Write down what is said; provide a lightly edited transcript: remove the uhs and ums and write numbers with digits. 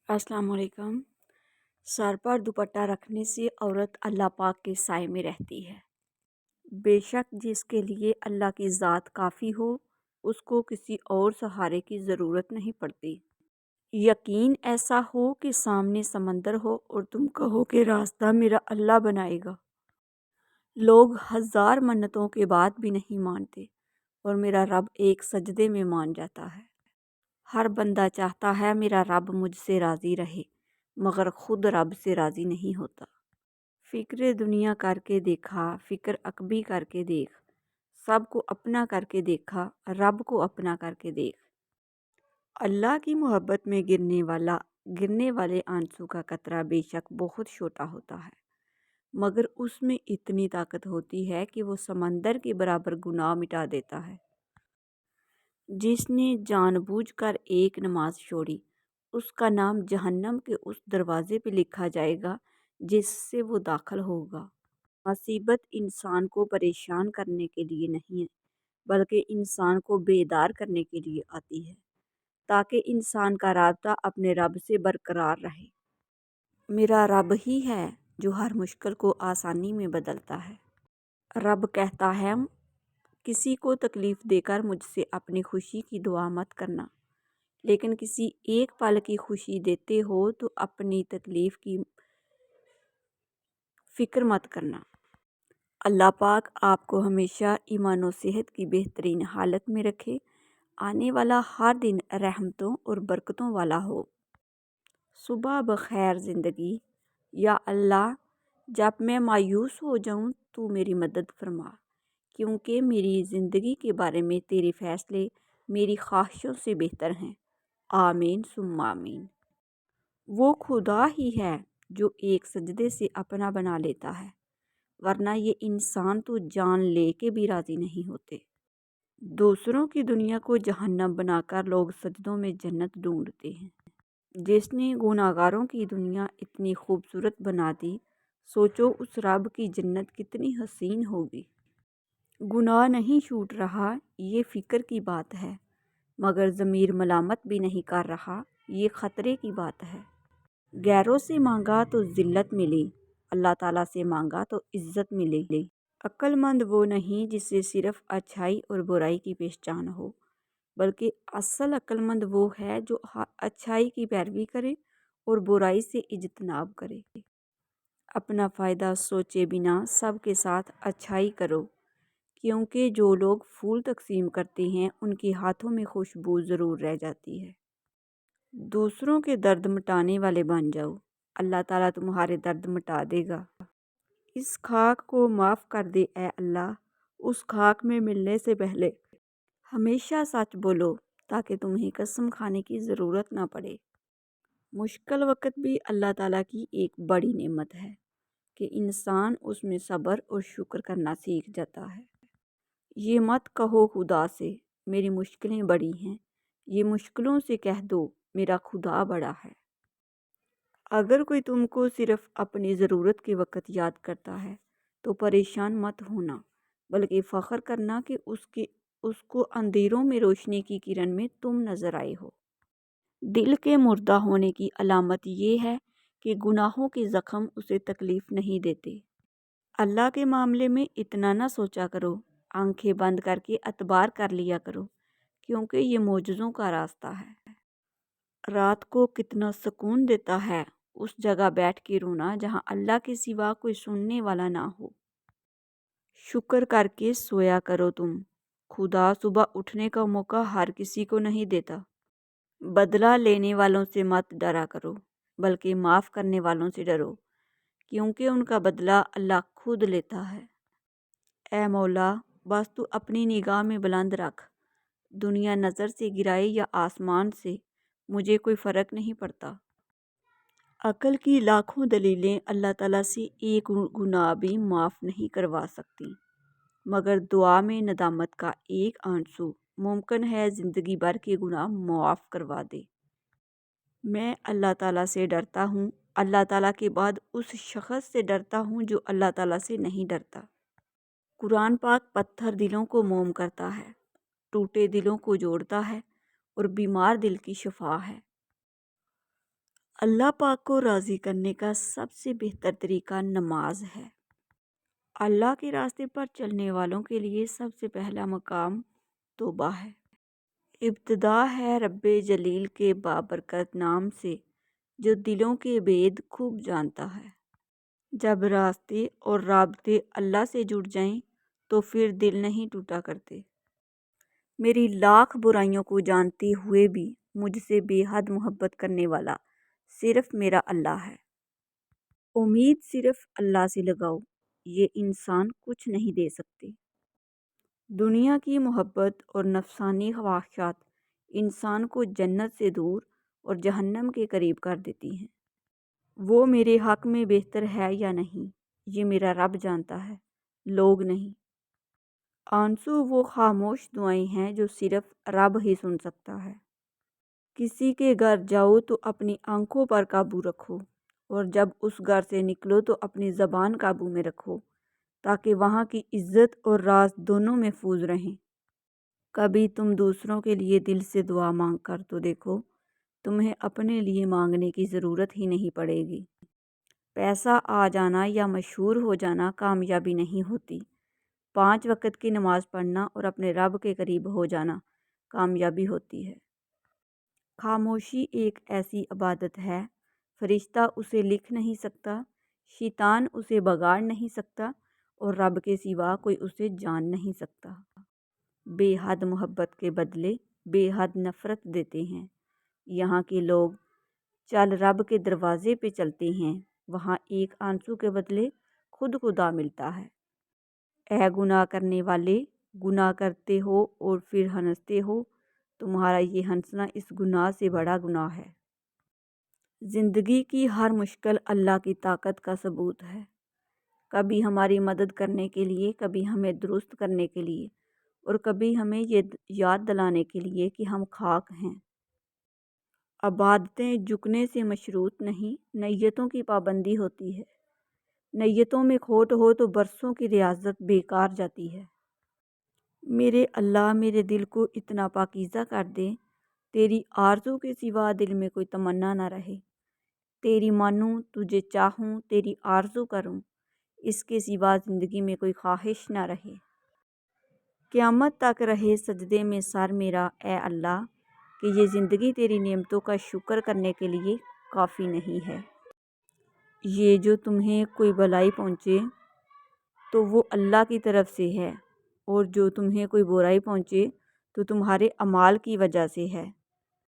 السلام علیکم۔ سر پر دوپٹہ رکھنے سے عورت اللہ پاک کے سائے میں رہتی ہے۔ بے شک جس کے لیے اللہ کی ذات کافی ہو اس کو کسی اور سہارے کی ضرورت نہیں پڑتی۔ یقین ایسا ہو کہ سامنے سمندر ہو اور تم کہو کہ راستہ میرا اللہ بنائے گا۔ لوگ 1000 منتوں کے بعد بھی نہیں مانتے اور میرا رب ایک سجدے میں مان جاتا ہے۔ ہر بندہ چاہتا ہے میرا رب مجھ سے راضی رہے مگر خود رب سے راضی نہیں ہوتا۔ فکر دنیا کر کے دیکھا، فکر عقبی کر کے دیکھ، سب کو اپنا کر کے دیکھا، رب کو اپنا کر کے دیکھ۔ اللہ کی محبت میں گرنے والے آنسو کا قطرہ بے شک بہت چھوٹا ہوتا ہے مگر اس میں اتنی طاقت ہوتی ہے کہ وہ سمندر کے برابر گناہ مٹا دیتا ہے۔ جس نے جان بوجھ کر ایک نماز چھوڑی اس کا نام جہنم کے اس دروازے پہ لکھا جائے گا جس سے وہ داخل ہوگا۔ مصیبت انسان کو پریشان کرنے کے لیے نہیں ہے بلکہ انسان کو بیدار کرنے کے لیے آتی ہے تاکہ انسان کا رابطہ اپنے رب سے برقرار رہے۔ میرا رب ہی ہے جو ہر مشکل کو آسانی میں بدلتا ہے۔ رب کہتا ہے کسی کو تکلیف دے کر مجھ سے اپنی خوشی کی دعا مت کرنا، لیکن کسی ایک پل کی خوشی دیتے ہو تو اپنی تکلیف کی فکر مت کرنا۔ اللہ پاک آپ کو ہمیشہ ایمان و صحت کی بہترین حالت میں رکھے، آنے والا ہر دن رحمتوں اور برکتوں والا ہو۔ صبح بخیر زندگی۔ یا اللہ جب میں مایوس ہو جاؤں تو میری مدد فرما، کیونکہ میری زندگی کے بارے میں تیرے فیصلے میری خواہشوں سے بہتر ہیں۔ آمین ثم آمین۔ وہ خدا ہی ہے جو ایک سجدے سے اپنا بنا لیتا ہے، ورنہ یہ انسان تو جان لے کے بھی راضی نہیں ہوتے۔ دوسروں کی دنیا کو جہنم بنا کر لوگ سجدوں میں جنت ڈھونڈتے ہیں۔ جس نے گناہگاروں کی دنیا اتنی خوبصورت بنا دی، سوچو اس رب کی جنت کتنی حسین ہوگی۔ گناہ نہیں چھوٹ رہا یہ فکر کی بات ہے، مگر ضمیر ملامت بھی نہیں کر رہا یہ خطرے کی بات ہے۔ غیروں سے مانگا تو ذلت ملی، اللہ تعالیٰ سے مانگا تو عزت ملے۔ عقل مند وہ نہیں جسے صرف اچھائی اور برائی کی پہچان ہو، بلکہ اصل عقل مند وہ ہے جو اچھائی کی پیروی کرے اور برائی سے اجتناب کرے۔ اپنا فائدہ سوچے بنا سب کے ساتھ اچھائی کرو، کیونکہ جو لوگ پھول تقسیم کرتے ہیں ان کے ہاتھوں میں خوشبو ضرور رہ جاتی ہے۔ دوسروں کے درد مٹانے والے بن جاؤ، اللہ تعالیٰ تمہارے درد مٹا دے گا۔ اس خاک کو معاف کر دے اے اللہ، اس خاک میں ملنے سے پہلے ہمیشہ سچ بولو تاکہ تمہیں قسم کھانے کی ضرورت نہ پڑے۔ مشکل وقت بھی اللہ تعالیٰ کی ایک بڑی نعمت ہے کہ انسان اس میں صبر اور شکر کرنا سیکھ جاتا ہے۔ یہ مت کہو خدا سے میری مشکلیں بڑی ہیں، یہ مشکلوں سے کہہ دو میرا خدا بڑا ہے۔ اگر کوئی تم کو صرف اپنی ضرورت کے وقت یاد کرتا ہے تو پریشان مت ہونا، بلکہ فخر کرنا کہ اس کو اندھیروں میں روشنی کی کرن میں تم نظر آئے ہو۔ دل کے مردہ ہونے کی علامت یہ ہے کہ گناہوں کے زخم اسے تکلیف نہیں دیتے۔ اللہ کے معاملے میں اتنا نہ سوچا کرو، آنکھیں بند کر کے اعتبار کر لیا کرو، کیونکہ یہ معجزوں کا راستہ ہے۔ رات کو کتنا سکون دیتا ہے اس جگہ بیٹھ کے رونا جہاں اللہ کے سوا کوئی سننے والا نہ ہو۔ شکر کر کے سویا کرو تم، خدا صبح اٹھنے کا موقع ہر کسی کو نہیں دیتا۔ بدلہ لینے والوں سے مت ڈرا کرو بلکہ معاف کرنے والوں سے ڈرو، کیونکہ ان کا بدلہ اللہ خود لیتا ہے۔ اے مولا بس تو اپنی نگاہ میں بلند رکھ، دنیا نظر سے گرائے یا آسمان سے مجھے کوئی فرق نہیں پڑتا۔ عقل کی لاکھوں دلیلیں اللہ تعالیٰ سے ایک گناہ بھی معاف نہیں کروا سکتی، مگر دعا میں ندامت کا ایک آنسو ممکن ہے زندگی بھر کے گناہ معاف کروا دے۔ میں اللہ تعالیٰ سے ڈرتا ہوں، اللہ تعالیٰ کے بعد اس شخص سے ڈرتا ہوں جو اللہ تعالیٰ سے نہیں ڈرتا۔ قرآن پاک پتھر دلوں کو موم کرتا ہے، ٹوٹے دلوں کو جوڑتا ہے اور بیمار دل کی شفا ہے۔ اللہ پاک کو راضی کرنے کا سب سے بہتر طریقہ نماز ہے۔ اللہ کے راستے پر چلنے والوں کے لیے سب سے پہلا مقام توبہ ہے۔ ابتدا ہے رب جلیل کے بابرکت نام سے، جو دلوں کے بید خوب جانتا ہے۔ جب راستے اور رابطے اللہ سے جڑ جائیں تو پھر دل نہیں ٹوٹا کرتے۔ میری لاکھ برائیوں کو جانتے ہوئے بھی مجھ سے بے حد محبت کرنے والا صرف میرا اللہ ہے۔ امید صرف اللہ سے لگاؤ، یہ انسان کچھ نہیں دے سکتے۔ دنیا کی محبت اور نفسانی خواہشات انسان کو جنت سے دور اور جہنم کے قریب کر دیتی ہیں۔ وہ میرے حق میں بہتر ہے یا نہیں، یہ میرا رب جانتا ہے، لوگ نہیں۔ آنسو وہ خاموش دعائیں ہیں جو صرف رب ہی سن سکتا ہے۔ کسی کے گھر جاؤ تو اپنی آنکھوں پر قابو رکھو، اور جب اس گھر سے نکلو تو اپنی زبان قابو میں رکھو، تاکہ وہاں کی عزت اور راز دونوں محفوظ رہیں۔ کبھی تم دوسروں کے لیے دل سے دعا مانگ کر تو دیکھو، تمہیں اپنے لیے مانگنے کی ضرورت ہی نہیں پڑے گی۔ پیسہ آ جانا یا مشہور ہو جانا کامیابی نہیں ہوتی، 5 وقت کی نماز پڑھنا اور اپنے رب کے قریب ہو جانا کامیابی ہوتی ہے۔ خاموشی ایک ایسی عبادت ہے، فرشتہ اسے لکھ نہیں سکتا، شیطان اسے بگاڑ نہیں سکتا، اور رب کے سوا کوئی اسے جان نہیں سکتا۔ بے حد محبت کے بدلے بے حد نفرت دیتے ہیں۔ یہاں کے لوگ چل رب کے دروازے پہ چلتے ہیں، وہاں ایک آنسو کے بدلے خود خدا ملتا ہے۔ اے گناہ کرنے والے، گناہ کرتے ہو اور پھر ہنستے ہو، تمہارا یہ ہنسنا اس گناہ سے بڑا گناہ ہے۔ زندگی کی ہر مشکل اللہ کی طاقت کا ثبوت ہے، کبھی ہماری مدد کرنے کے لیے، کبھی ہمیں درست کرنے کے لیے، اور کبھی ہمیں یہ یاد دلانے کے لیے کہ ہم خاک ہیں۔ عبادتیں جھکنے سے مشروط نہیں، نیتوں کی پابندی ہوتی ہے۔ نیتوں میں کھوٹ ہو تو برسوں کی ریاضت بیکار جاتی ہے۔ میرے اللہ، میرے دل کو اتنا پاکیزہ کر دے، تیری آرزو کے سوا دل میں کوئی تمنا نہ رہے۔ تیری مانوں، تجھے چاہوں، تیری آرزو کروں، اس کے سوا زندگی میں کوئی خواہش نہ رہے۔ قیامت تک رہے سجدے میں سر میرا اے اللہ، کہ یہ زندگی تیری نعمتوں کا شکر کرنے کے لیے کافی نہیں ہے۔ یہ جو تمہیں کوئی بلائی پہنچے تو وہ اللہ کی طرف سے ہے، اور جو تمہیں کوئی برائی پہنچے تو تمہارے اعمال کی وجہ سے ہے۔